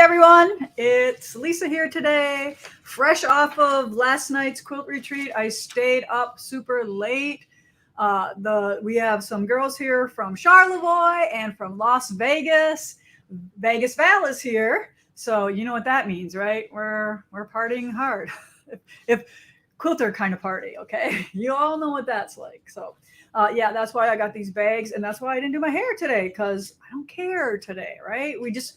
everyone, it's Lisa here today, fresh off of last night's quilt retreat. I stayed up super late. We have some girls here from Charlevoix and from Las Vegas. Vegas Val is here, so you know what that means, right? We're partying hard. if quilter kind of party, okay? You all know what that's like. So yeah, that's why I got these bags, and that's why I didn't do my hair today, because I don't care today, right? We just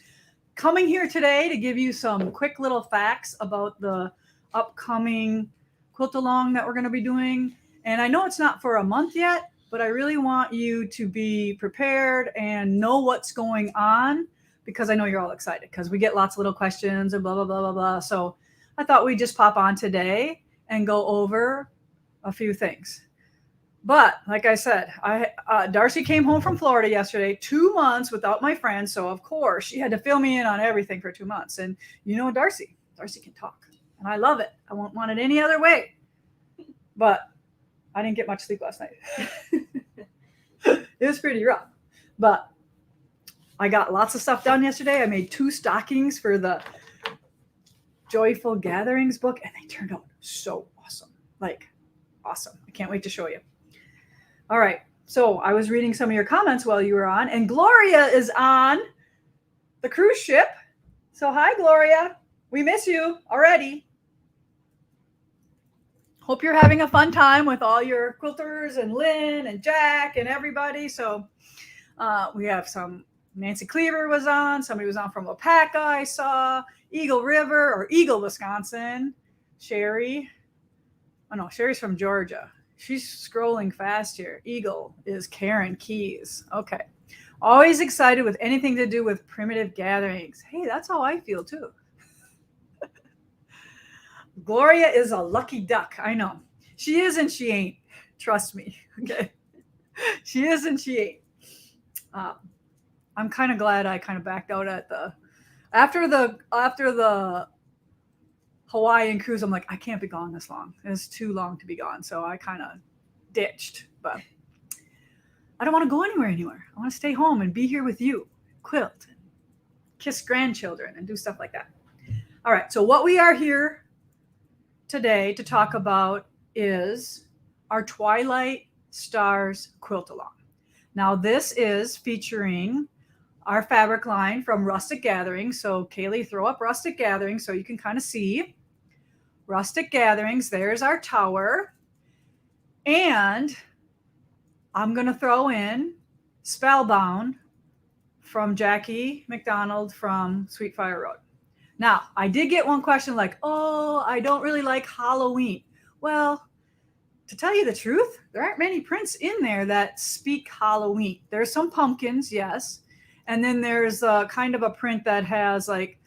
coming here today to give you some quick little facts about the upcoming quilt along that we're going to be doing. And I know it's not for a month yet, but I really want you to be prepared and know what's going on, because I know you're all excited because we get lots of little questions and blah, blah, blah, blah, blah. So I thought we'd just pop on today and go over a few things. But like I said, Darcy came home from Florida yesterday, 2 months without my friend. So of course she had to fill me in on everything for 2 months. And you know, Darcy can talk, and I love it. I won't want it any other way. But I didn't get much sleep last night. It was pretty rough, but I got lots of stuff done yesterday. I made 2 stockings for the Joyful Gatherings book, and they turned out so awesome. Like awesome. I can't wait to show you. All right, so I was reading some of your comments while you were on, and Gloria is on the cruise ship. So hi, Gloria. We miss you already. Hope you're having a fun time with all your quilters and Lynn and Jack and everybody. So we have some, Nancy Cleaver was on. Somebody was on from Opaka, I saw. Eagle River, or Eagle, Wisconsin. Sherry. Oh, no, Sherry's from Georgia. She's scrolling fast here. Eagle is Karen Keys. Okay. Always excited with anything to do with primitive gatherings. Hey, that's how I feel too. Gloria is a lucky duck. I know. She is and she ain't. Trust me. Okay. She is and she ain't. I'm kind of glad I kind of backed out at after the Hawaiian cruise. I'm like, I can't be gone this long. It's too long to be gone. So I kind of ditched, but I don't want to go anywhere. I want to stay home and be here with you, quilt, and kiss grandchildren and do stuff like that. All right. So what we are here today to talk about is our Twilight Stars Quilt Along. Now this is featuring our fabric line from Rustic Gatherings. So Kaylee, throw up Rustic Gatherings so you can kind of see. Rustic Gatherings, there's our tower. And I'm going to throw in Spellbound from Jackie MacDonald from Sweetfire Road. Now, I did get one question like, oh, I don't really like Halloween. Well, to tell you the truth, there aren't many prints in there that speak Halloween. There's some pumpkins, yes. And then there's kind of a print that has like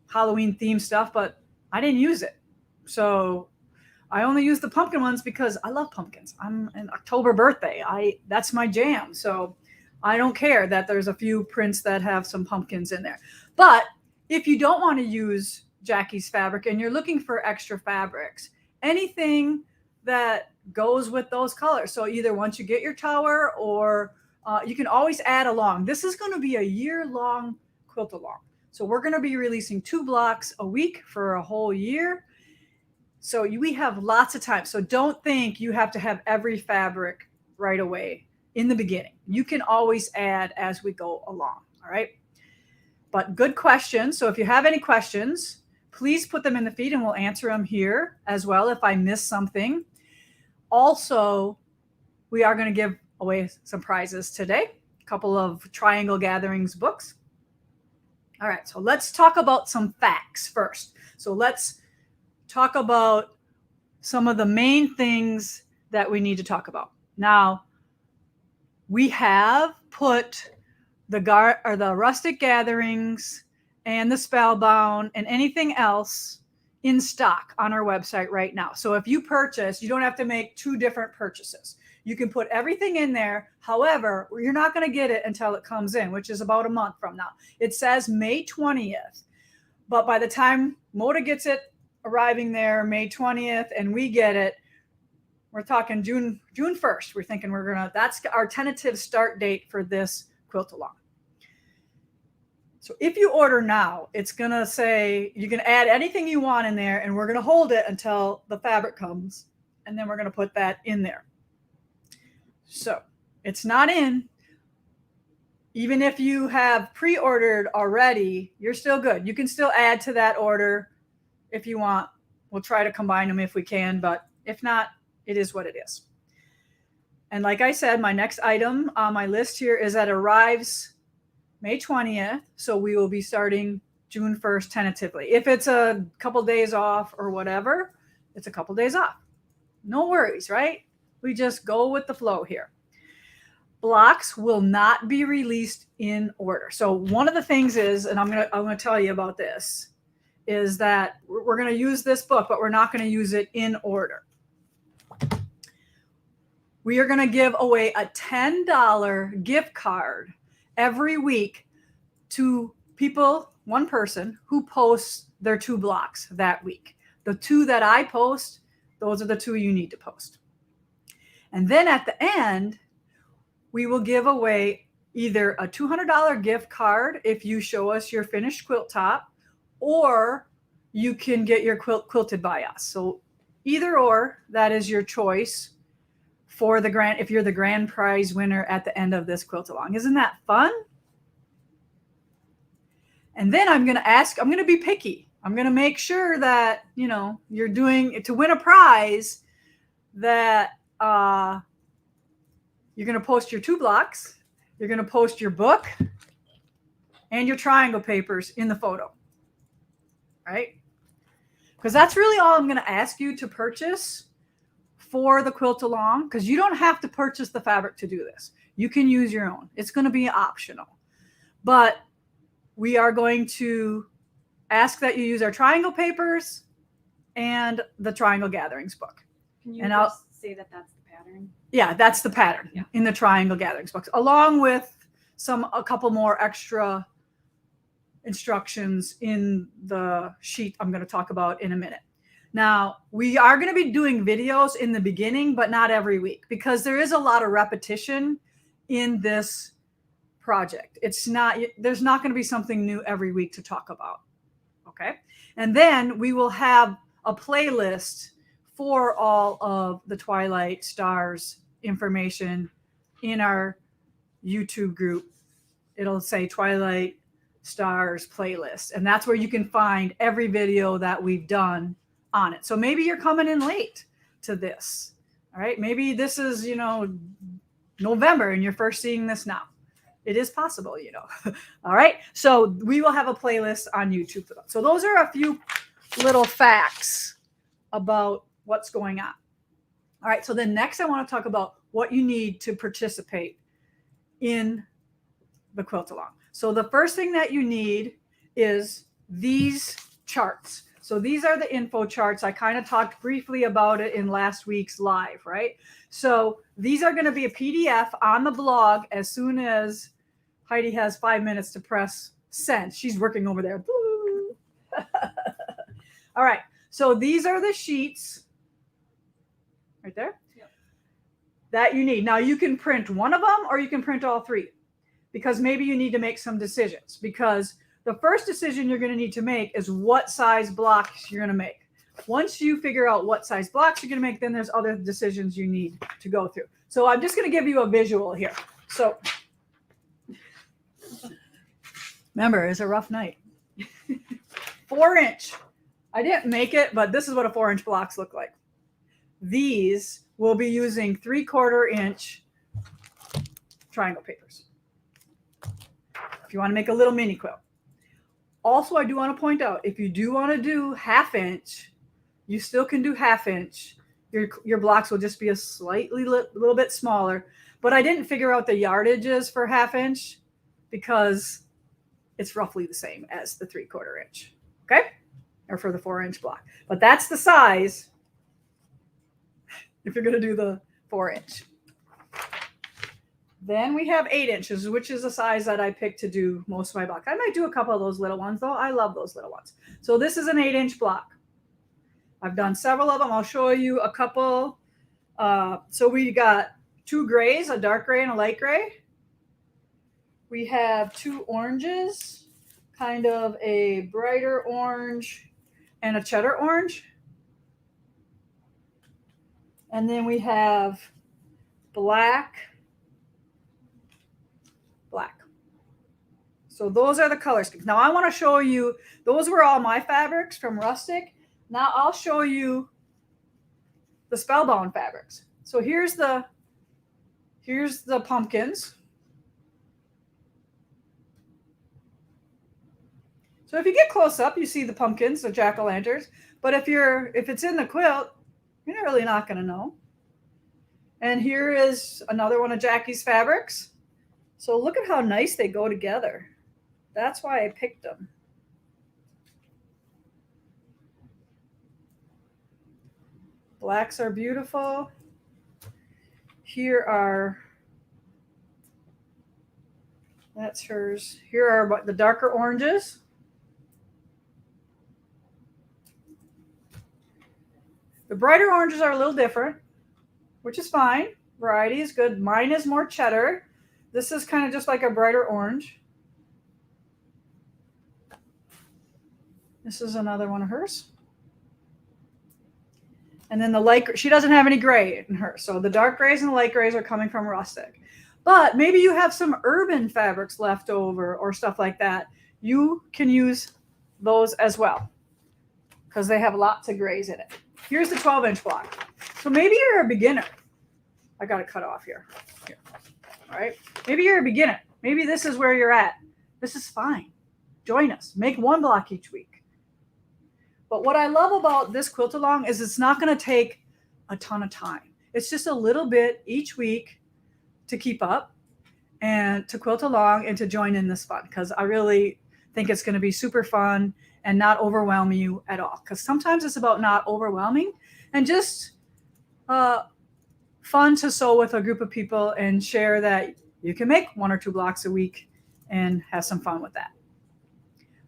Halloween themed stuff, but I didn't use it. So I only use the pumpkin ones because I love pumpkins. I'm an October birthday. That's my jam. So I don't care that there's a few prints that have some pumpkins in there. But if you don't want to use Jackie's fabric and you're looking for extra fabrics, anything that goes with those colors. So either once you get your tower, or you can always add along. This is going to be a year-long quilt along. So we're going to be releasing 2 blocks a week for a whole year. So we have lots of time. So don't think you have to have every fabric right away in the beginning. You can always add as we go along. All right. But good questions. So if you have any questions, please put them in the feed and we'll answer them here as well if I miss something. Also, we are going to give away some prizes today. A couple of Triangle Gatherings books. All right, so let's talk about some facts first. So let's talk about some of the main things that we need to talk about. Now, we have put the Rustic Gatherings and the Spellbound and anything else in stock on our website right now. So if you purchase, you don't have to make 2 different purchases. You can put everything in there. However, you're not going to get it until it comes in, which is about a month from now. It says May 20th. But by the time Moda gets it arriving there, May 20th, and we get it, we're talking June 1st. We're thinking that's our tentative start date for this quilt along. So if you order now, it's going to say you can add anything you want in there, and we're going to hold it until the fabric comes, and then we're going to put that in there. So it's not in. Even if you have pre-ordered already, you're still good. You can still add to that order if you want. We'll try to combine them if we can, but if not, it is what it is. And like I said, my next item on my list here is that arrives May 20th. So we will be starting June 1st tentatively. If it's a couple days off or whatever, it's a couple days off. No worries, right? We just go with the flow here. Blocks will not be released in order. So one of the things is, and I'm gonna tell you about this, is that we're gonna use this book, but we're not gonna use it in order. We are gonna give away a $10 gift card every week to people, one person who posts their 2 blocks that week. The 2 that I post, those are the 2 you need to post. And then at the end, we will give away either a $200 gift card if you show us your finished quilt top, or you can get your quilt quilted by us. So either or, that is your choice for the grand, if you're the grand prize winner at the end of this quilt along. Isn't that fun? And then I'm going to be picky. I'm going to make sure that, you know, you're doing to win a prize, that you're going to post your 2 blocks, you're going to post your book and your triangle papers in the photo, right? Because that's really all I'm going to ask you to purchase for the quilt along, because you don't have to purchase the fabric to do this. You can use your own. It's going to be optional. But we are going to ask that you use our triangle papers and the Triangle Gatherings book. Can you I'll say that that's the pattern? Yeah, that's the pattern in the Triangle Gatherings books, along with a couple more extra instructions in the sheet I'm going to talk about in a minute. Now, we are going to be doing videos in the beginning, but not every week, because there is a lot of repetition in this project. There's not going to be something new every week to talk about. Okay. And then we will have a playlist for all of the Twilight Stars information in our YouTube group. It'll say Twilight Stars playlist, and that's where you can find every video that we've done on it. So maybe you're coming in late to this. All right. Maybe this is, November and you're first seeing this now. It is possible, All right. So we will have a playlist on YouTube for that. So those are a few little facts about what's going on. All right. So then next I want to talk about what you need to participate in the quilt along. So the first thing that you need is these charts. So these are the info charts. I kind of talked briefly about it in last week's live, right? So these are going to be a PDF on the blog as soon as Heidi has 5 minutes to press send. She's working over there. All right. So these are the sheets right there that you need. Now you can print one of them or you can print all 3, because maybe you need to make some decisions, because the first decision you're going to need to make is what size blocks you're going to make. Once you figure out what size blocks you're going to make, then there's other decisions you need to go through. So I'm just going to give you a visual here. So remember, it's a rough night. 4-inch. I didn't make it, but this is what a 4-inch blocks look like. These will be using 3/4 inch triangle papers. If you want to make a little mini quilt. Also, I do want to point out, if you do want to do 1/2 inch, you still can do 1/2 inch. Your blocks will just be a little bit smaller. But I didn't figure out the yardages for 1/2 inch because it's roughly the same as the 3/4 inch. Okay? Or for the 4-inch block. But that's the size if you're going to do the 4-inch. Then we have 8 inches, which is the size that I picked to do most of my block. I might do a couple of those little ones, though. I love those little ones. So this is an 8-inch block. I've done several of them. I'll show you a couple. So we got 2 grays, a dark gray and a light gray. We have 2 oranges. kind of a brighter orange, and a cheddar orange. And then we have black, black. So those are the color schemes. Now I want to show you, those were all my fabrics from Rustic. Now I'll show you the Spellbound fabrics. So here's the pumpkins. So if you get close up, you see the pumpkins, the jack-o'-lanterns. But if it's in the quilt, you're really not going to know. And here is another one of Jackie's fabrics. So look at how nice they go together. That's why I picked them. Blacks are beautiful. That's hers. Here are the darker oranges. The brighter oranges are a little different, which is fine. Variety is good. Mine is more cheddar. This is kind of just like a brighter orange. This is another one of hers. And then the light, she doesn't have any gray in her. So the dark grays and the light grays are coming from Rustic. But maybe you have some urban fabrics left over or stuff like that. You can use those as well because they have lots of grays in it. Here's the 12-inch block. So maybe you're a beginner. I got to cut off here. All right. Maybe you're a beginner. Maybe this is where you're at. This is fine. Join us. Make one block each week. But what I love about this quilt along is it's not going to take a ton of time. It's just a little bit each week to keep up and to quilt along and to join in this fun, because I really think it's going to be super fun and not overwhelm you at all. Because sometimes it's about not overwhelming and just fun to sew with a group of people and share that you can make 1 or 2 blocks a week and have some fun with that.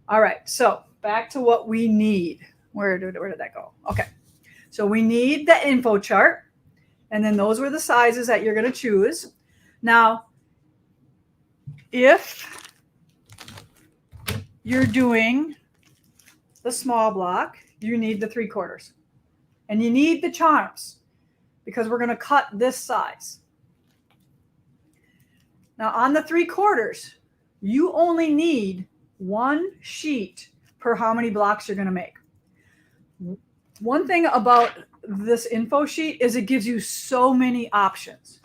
All right, so back to what we need. Where did that go? Okay, so we need the info chart, and then those were the sizes that you're going to choose. Now, if you're doing the small block, you need the 3/4, and you need the charms because we're going to cut this size. Now, on the 3/4, you only need 1 sheet per how many blocks you're going to make. One thing about this info sheet is it gives you so many options.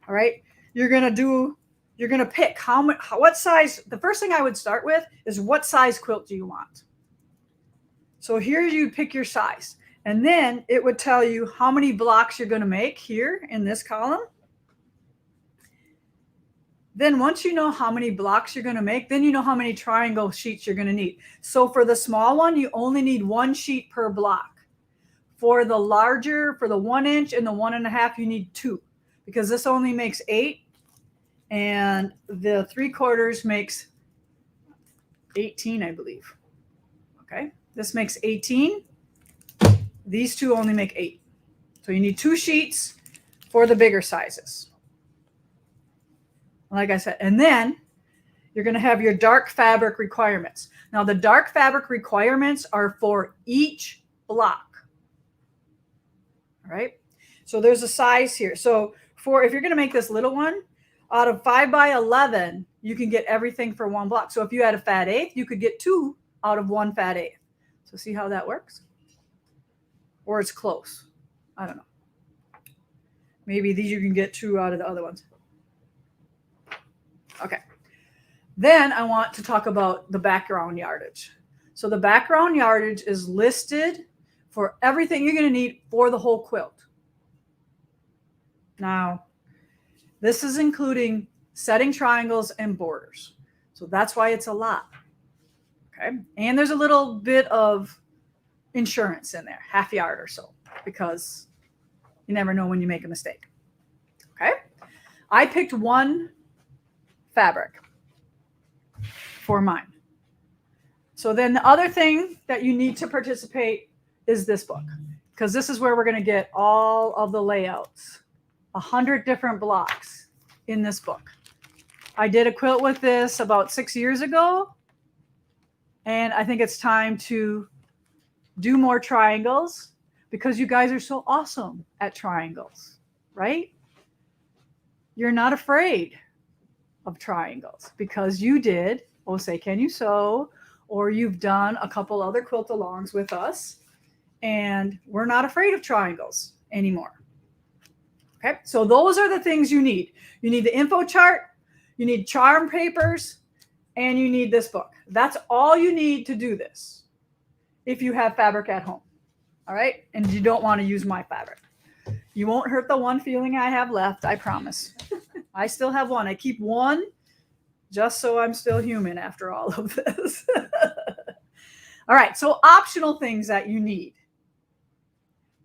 All right. You're going to pick what size. The first thing I would start with is what size quilt do you want? So here you pick your size, and then it would tell you how many blocks you're going to make here in this column. Then once you know how many blocks you're going to make, then you know how many triangle sheets you're going to need. So for the small one, you only need 1 sheet per block. For the larger, for the 1 inch and the 1.5, you need 2, because this only makes 8, and the 3/4 makes 18, I believe. Okay, this makes 18. These two only make 8. So you need 2 sheets for the bigger sizes. Like I said, and then you're going to have your dark fabric requirements. Now, the dark fabric requirements are for each block. All right. So there's a size here. So if you're going to make this little one, out of 5 by 11, you can get everything for 1 block. So if you had a fat 1/8, you could get 2 out of 1 fat 1/8. So see how that works? Or it's close. I don't know. Maybe these you can get 2 out of the other ones. Okay. Then I want to talk about the background yardage. So the background yardage is listed for everything you're going to need for the whole quilt. Now, this is including setting triangles and borders. So that's why it's a lot. Okay. And there's a little bit of insurance in there, 1/2 yard or so, because you never know when you make a mistake. Okay. I picked 1 fabric for mine. So then the other thing that you need to participate is this book, because this is where we're going to get all of the layouts, 100 different blocks in this book. I did a quilt with this about 6 years ago, And I think it's time to do more triangles because you guys are so awesome at triangles, right? You're not afraid of triangles because you did Oh Say Can You Sew, or you've done a couple other quilt alongs with us, and we're not afraid of triangles anymore. Okay, so those are the things you need. You need the info chart, you need charm papers, and you need this book. That's all you need to do this if you have fabric at home. All right, and you don't want to use my fabric. You won't hurt the one feeling I have left, I promise. I still have one. I keep one just so I'm still human after all of this. All right, so optional things that you need.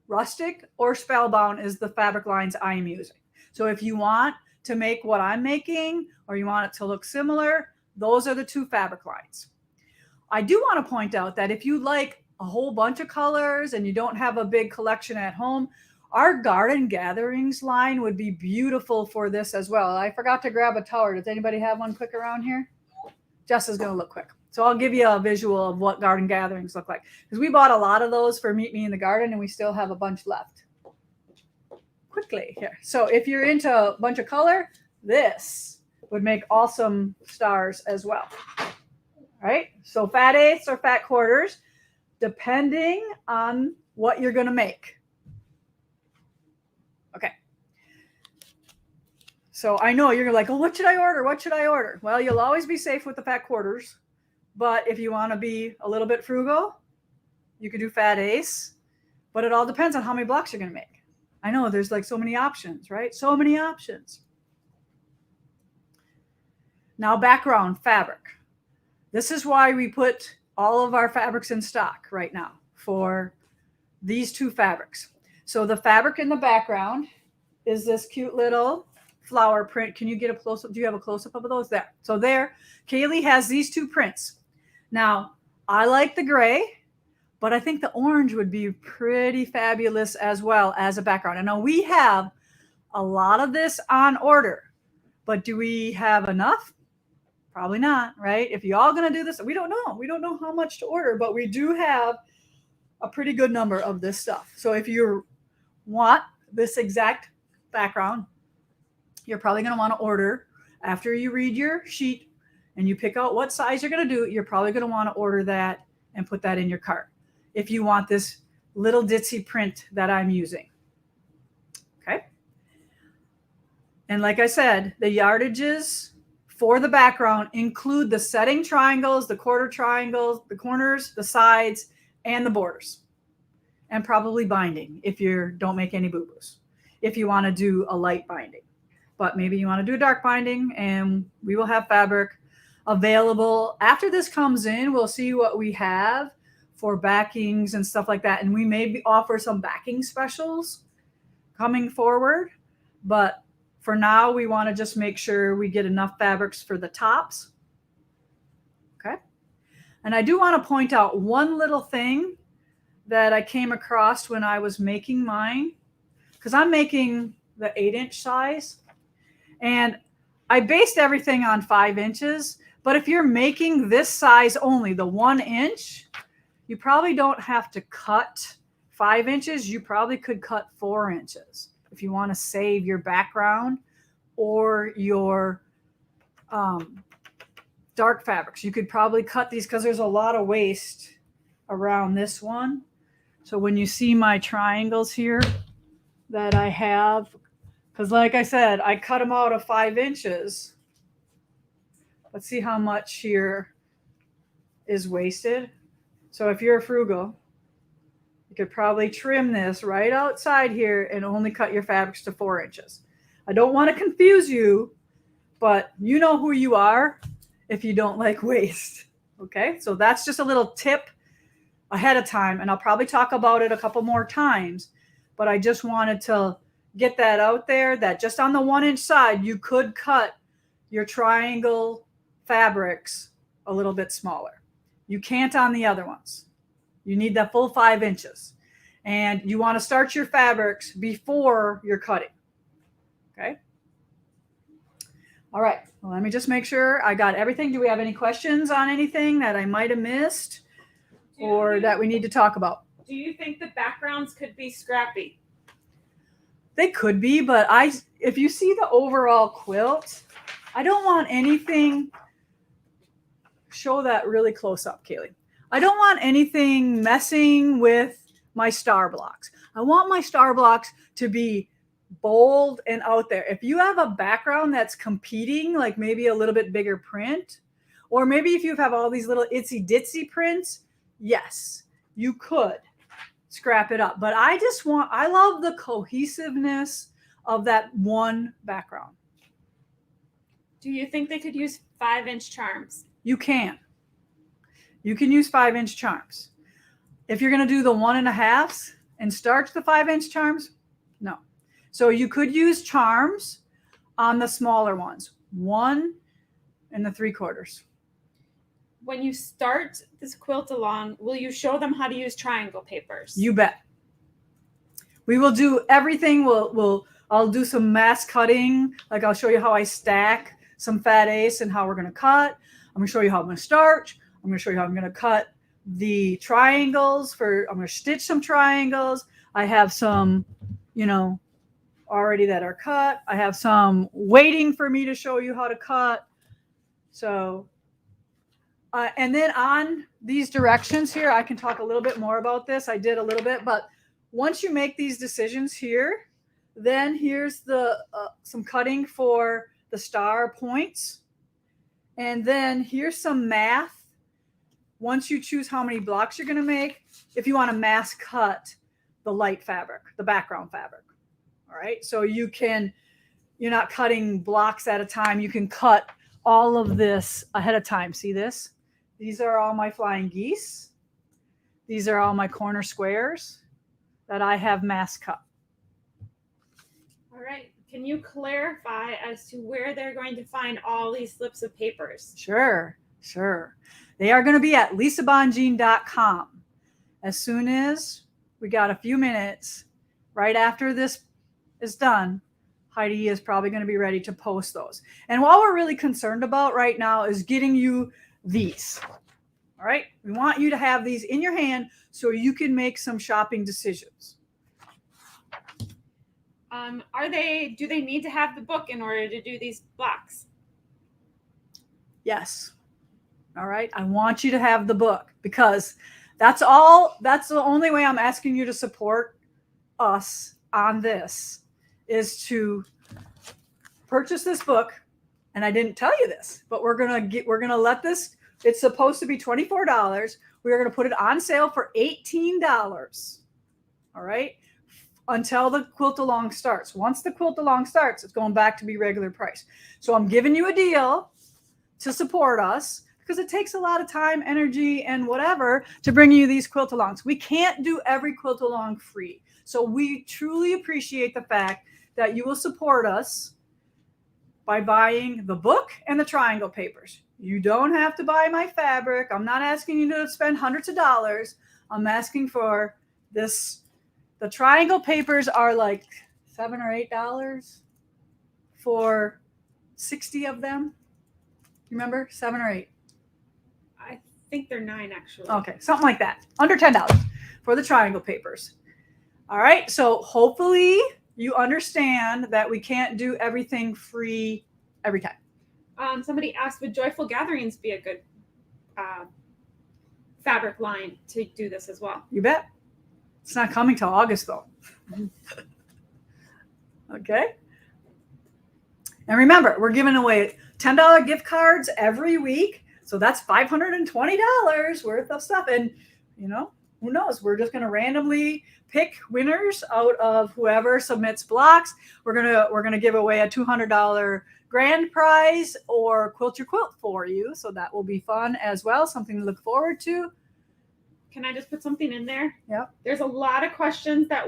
Rustic or Spellbound is the fabric lines I'm using. So if you want to make what I'm making, or you want it to look similar, those are the two fabric lines. I do want to point out that if you like a whole bunch of colors and you don't have a big collection at home, our Garden Gatherings line would be beautiful for this as well. I forgot to grab a tower. Does anybody have one quick around here? Jess is going to look quick. So I'll give you a visual of what Garden Gatherings look like. Because we bought a lot of those for Meet Me in the Garden, and we still have a bunch left. Quickly here. So if you're into a bunch of color, this would make awesome stars as well. All right? So fat eighths or fat quarters, depending on what you're going to make. Okay. So I know you're like, oh, what should I order? What should I order? Well, you'll always be safe with the fat quarters. But if you want to be a little bit frugal, you could do fat eighths. But it all depends on how many blocks you're going to make. I know there's like so many options, right? So many options. Now, background fabric. This is why we put all of our fabrics in stock right now for these two fabrics. So the fabric in the background is this cute little flower print. Can you get a close-up? Do you have a close-up of those? There. So there, Kaylee has these two prints. Now, I like the gray, but I think the orange would be pretty fabulous as well as a background. I know we have a lot of this on order, but do we have enough? Probably not, right? If you're all going to do this, we don't know. We don't know how much to order, but we do have a pretty good number of this stuff. So if you want this exact background, you're probably going to want to order after you read your sheet and you pick out what size you're going to do. You're probably going to want to order that and put that in your cart if you want this little ditzy print that I'm using. Okay. And like I said, the yardages for the background include the setting triangles, the quarter triangles, the corners, the sides, and the borders. And probably binding if you don't make any boo-boos. If you want to do a light binding. But maybe you want to do a dark binding, and we will have fabric available. After this comes in, we'll see what we have for backings and stuff like that. And we may offer some backing specials coming forward. But for now, we want to just make sure we get enough fabrics for the tops. Okay. And I do want to point out one little thing that I came across when I was making mine, because I'm making the 8-inch size. And I based everything on 5 inches. But if you're making this size only, the 1 inch, you probably don't have to cut 5 inches. You probably could cut 4 inches if you want to save your background or your dark fabrics. You could probably cut these because there's a lot of waste around this one. So when you see my triangles here that I have, because like I said, I cut them out of 5 inches. Let's see how much here is wasted. So if you're frugal, you could probably trim this right outside here and only cut your fabrics to 4 inches. I don't want to confuse you, but you know who you are if you don't like waste. Okay, so that's just a little tip ahead of time, and I'll probably talk about it a couple more times, but I just wanted to get that out there that just on the 1 inch side, you could cut your triangle fabrics a little bit smaller. You can't on the other ones. You need that full 5 inches. And you want to start your fabrics before you're cutting. Okay. All right. Well, let me just make sure I got everything. Do we have any questions on anything that I might have missed or that we need to talk about? Do you think the backgrounds could be scrappy? They could be, but if you see the overall quilt, I don't want anything. Show that really close up, Kaylee. I don't want anything messing with my star blocks. I want my star blocks to be bold and out there. If you have a background that's competing, like maybe a little bit bigger print, or maybe if you have all these little itsy ditsy prints, yes, you could scrap it up. But I love the cohesiveness of that one background. Do you think they could use 5-inch charms? You can. You can use 5-inch charms. If you're going to do the 1.5s and starch the 5-inch charms, no. So you could use charms on the smaller ones, 1 3/4. When you start this quilt along, will you show them how to use triangle papers? You bet. We will do everything. I'll do some mass cutting. Like I'll show you how I stack some fat ace and how we're going to cut. I'm going to show you how I'm going to starch. I'm going to show you how I'm going to cut the triangles I'm going to stitch some triangles. I have some, already that are cut. I have some waiting for me to show you how to cut. So, and then on these directions here, I can talk a little bit more about this. I did a little bit, but once you make these decisions here, then here's the some cutting for the star points. And then here's some math. Once you choose how many blocks you're going to make, if you want to mass cut the light fabric, the background fabric. All right. So you're not cutting blocks at a time. You can cut all of this ahead of time. See this? These are all my flying geese. These are all my corner squares that I have mass cut. All right. Can you clarify as to where they're going to find all these slips of papers? Sure. They are going to be at lisabongean.com. As soon as we got a few minutes, right after this is done, Heidi is probably going to be ready to post those. And what we're really concerned about right now is getting you these. All right. We want you to have these in your hand so you can make some shopping decisions. Do they need to have the book in order to do these blocks? Yes. All right. I want you to have the book because that's the only way I'm asking you to support us on this is to purchase this book. And I didn't tell you this, but we're going to let this, it's supposed to be $24. We are going to put it on sale for $18. All right. Until the quilt along starts. Once the quilt along starts, it's going back to be regular price. So I'm giving you a deal to support us because it takes a lot of time, energy, and whatever to bring you these quilt alongs. We can't do every quilt along free. So we truly appreciate the fact that you will support us by buying the book and the triangle papers. You don't have to buy my fabric. I'm not asking you to spend hundreds of dollars. I'm asking for this. The triangle papers are like $7 or $8 for 60 of them. You remember? 7 or 8? I think they're 9 actually. Okay, something like that. Under $10 for the triangle papers. All right, so hopefully you understand that we can't do everything free every time. Somebody asked, would Joyful Gatherings be a good fabric line to do this as well? You bet. It's not coming till August, though. Okay. And remember, we're giving away $10 gift cards every week. So that's $520 worth of stuff. And, who knows? We're just going to randomly pick winners out of whoever submits blocks. We're going to give away a $200 grand prize or quilt your quilt for you. So that will be fun as well. Something to look forward to. Can I just put something in there? Yeah. There's a lot of questions that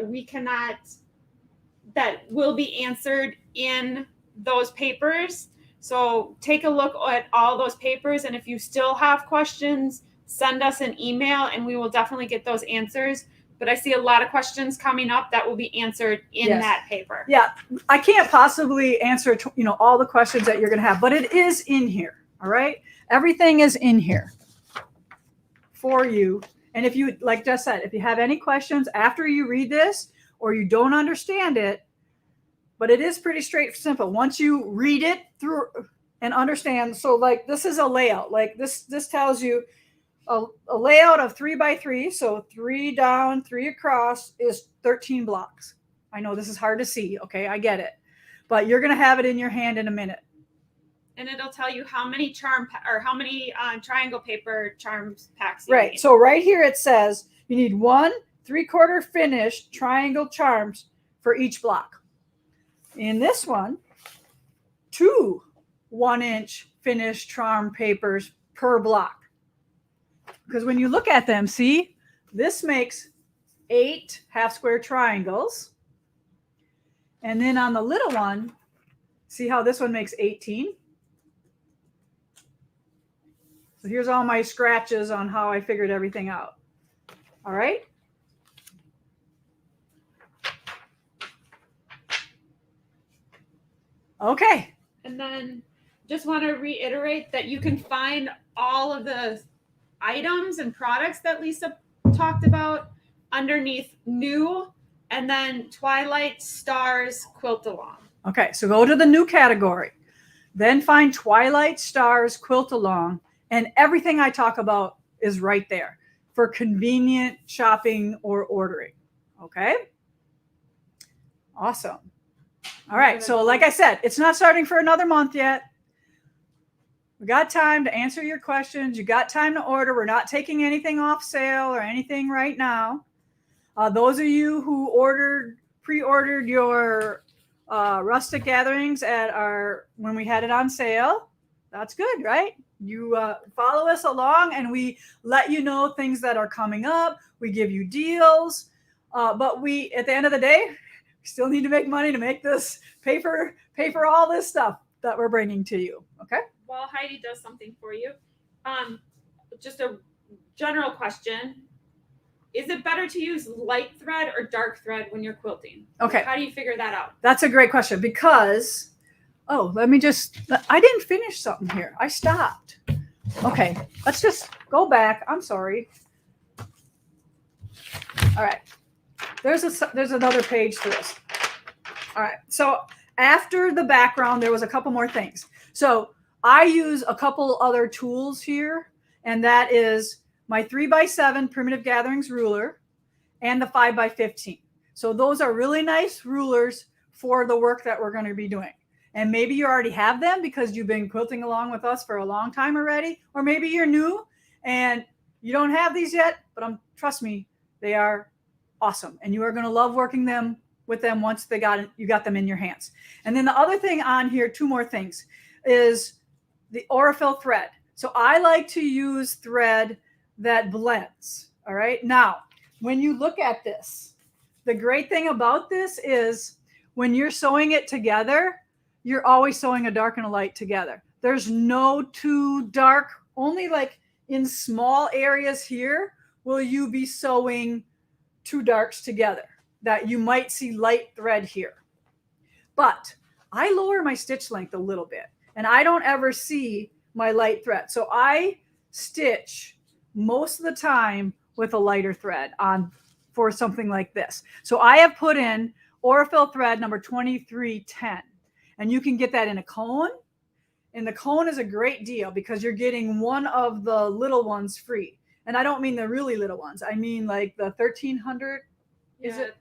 will be answered in those papers. So take a look at all those papers. And if you still have questions, send us an email and we will definitely get those answers. but I see a lot of questions coming up that will be answered in Yes. that paper. Yeah, I can't possibly answer, all the questions that you're going to have, but it is in here. All right. Everything is in here for you. And if you, like Jess said, if you have any questions after you read this or you don't understand it, but it is pretty simple. Once you read it through and understand. So like this is a layout. Like this tells you a layout of 3x3. So 3 down, 3 across is 13 blocks. I know this is hard to see. Okay, I get it. But you're going to have it in your hand in a minute. And it'll tell you how many how many triangle paper charms packs you Right. need. So right here it says you need 1 3/4 finished triangle charms for each block. In this one, 2 1-inch finished charm papers per block. Because when you look at them, see, this makes 8 half square triangles. And then on the little one, see how this one makes 18? So here's all my scratches on how I figured everything out. All right. Okay. And then just want to reiterate that you can find all of the items and products that Lisa talked about underneath new and then Twilight Stars Quilt Along. Okay, so go to the new category, then find Twilight Stars Quilt Along, and everything I talk about is right there for convenient shopping or ordering. Okay? Awesome. All right, so like I said, it's not starting for another month yet. We got time to answer your questions. You got time to order. We're not taking anything off sale or anything right now. Those of you who pre-ordered your Rustic gatherings when we had it on sale, that's good, right? You follow us along and we let you know things that are coming up. We give you deals. But we, at the end of the day, we still need to make money to make this paper, all this stuff that we're bringing to you. Okay? While Heidi does something for you, just a general question. Is it better to use light thread or dark thread when you're quilting? Okay. How do you figure that out? That's a great question because, I didn't finish something here. I stopped. Okay. Let's just go back. I'm sorry. All right. There's another page to this. All right. So after the background, there was a couple more things. So I use a couple other tools here, and that is my 3x7 Primitive Gatherings ruler and the 5x15. So those are really nice rulers for the work that we're going to be doing. And maybe you already have them because you've been quilting along with us for a long time already, or maybe you're new and you don't have these yet, but trust me, they are awesome. And you are going to love working with them once you got them in your hands. And then the other thing on here, 2 more things, is the Aurifil thread. So I like to use thread that blends. All right. Now, when you look at this, the great thing about this is when you're sewing it together, you're always sewing a dark and a light together. There's no too dark, only like in small areas here will you be sewing 2 darks together that you might see light thread here. But I lower my stitch length a little bit and I don't ever see my light thread. So I stitch most of the time with a lighter thread for something like this. So I have put in Aurifil thread number 2310, and you can get that in a cone. And the cone is a great deal because you're getting one of the little ones free. And I don't mean the really little ones. I mean like the 1300. Is it?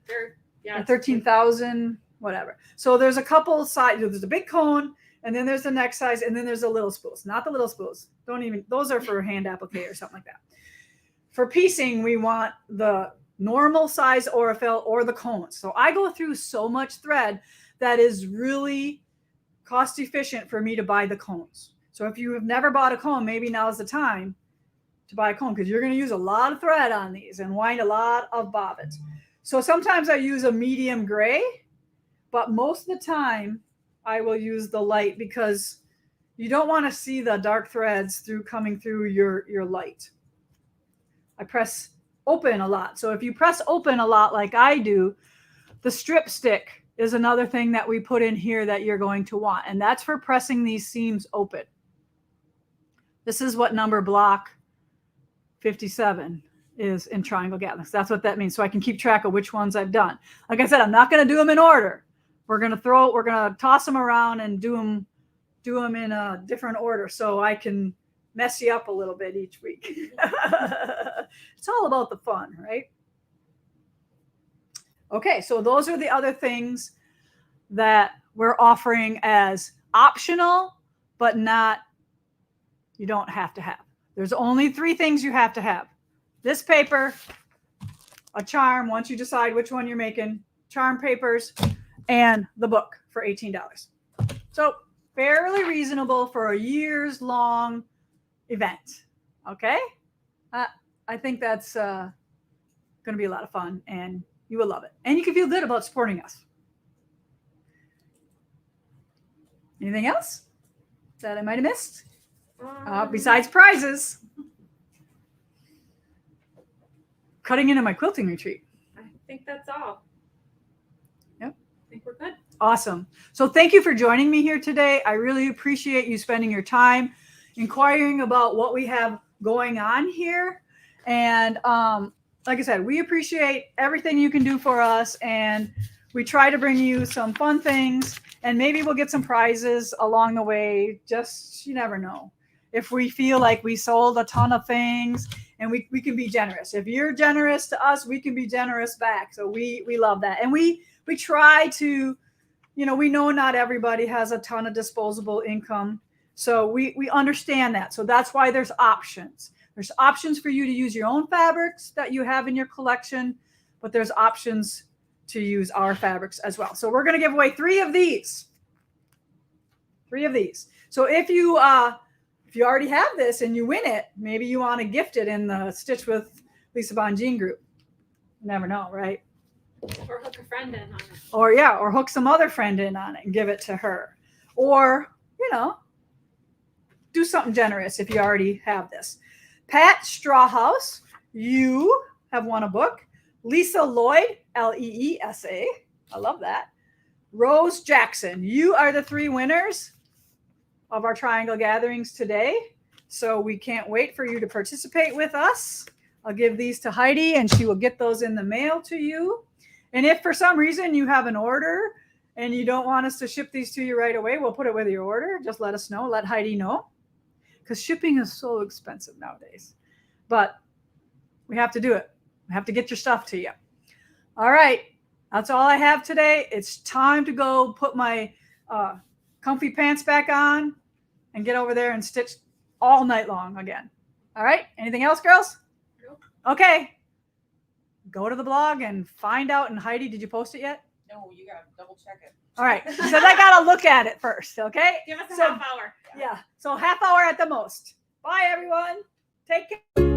Yeah, 13,000, whatever. So there's a couple sizes. There's a big cone, and then there's the next size, and then there's the little spools. Not the little spools. Those are for hand applique or something like that. For piecing, we want the normal size Aurifil or the cones. So I go through so much thread that is really cost efficient for me to buy the cones. So if you have never bought a cone, maybe now is the time to buy a cone because you're going to use a lot of thread on these and wind a lot of bobbins. So sometimes I use a medium gray, but most of the time I will use the light because you don't want to see the dark threads coming through your light. I press open a lot. So if you press open a lot like I do, the strip stick is another thing that we put in here that you're going to want. And that's for pressing these seams open. This is what number block 57 is in triangle gatherings. That's what that means. So I can keep track of which ones I've done. Like I said, I'm not going to do them in order. We're going to toss them around and do them in a different order so I can mess you up a little bit each week. It's all about the fun, right? Okay, so those are the other things that we're offering as optional, but not, you don't have to have. There's only 3 things you have to have. This paper, a charm, once you decide which one you're making, charm papers, and the book for $18. So fairly reasonable for a years-long event. Okay? I think that's going to be a lot of fun, and you will love it. And you can feel good about supporting us. Anything else that I might have missed? Besides prizes. Cutting into my quilting retreat. I think that's all. Yep. I think we're good. Awesome. So thank you for joining me here today. I really appreciate you spending your time inquiring about what we have going on here. And like I said, we appreciate everything you can do for us. And we try to bring you some fun things. And maybe we'll get some prizes along the way. Just, you never know. If we feel like we sold a ton of things, and we can be generous. If you're generous to us, we can be generous back. So we love that. And we try to, you know, we know not everybody has a ton of disposable income. So we understand that. So that's why there's options. There's options for you to use your own fabrics that you have in your collection, but there's options to use our fabrics as well. So we're going to give away 3 of these. 3 of these. So if you already have this and you win it, maybe you want to gift it in the Stitch with Lisa Bongean group. You never know, right? Or hook a friend in on it. Or hook some other friend in on it and give it to her. Or, you know, do something generous if you already have this. Pat Strawhouse, you have won a book. Lisa Lloyd, Leesa, I love that. Rose Jackson, you are the 3 winners of our Triangle Gatherings today. So we can't wait for you to participate with us. I'll give these to Heidi and she will get those in the mail to you. And if for some reason you have an order and you don't want us to ship these to you right away, we'll put it with your order. Just let us know. Let Heidi know. Because shipping is so expensive nowadays. But we have to do it. We have to get your stuff to you. All right. That's all I have today. It's time to go put my comfy pants back on and get over there and stitch all night long again. All right. Anything else, girls? Nope. Okay. Go to the blog and find out. And Heidi, did you post it yet? No, you gotta double check it. All right. So I got to look at it first. Okay. Give us a So- half hour. Yeah. So half hour at the most. Bye, everyone. Take care.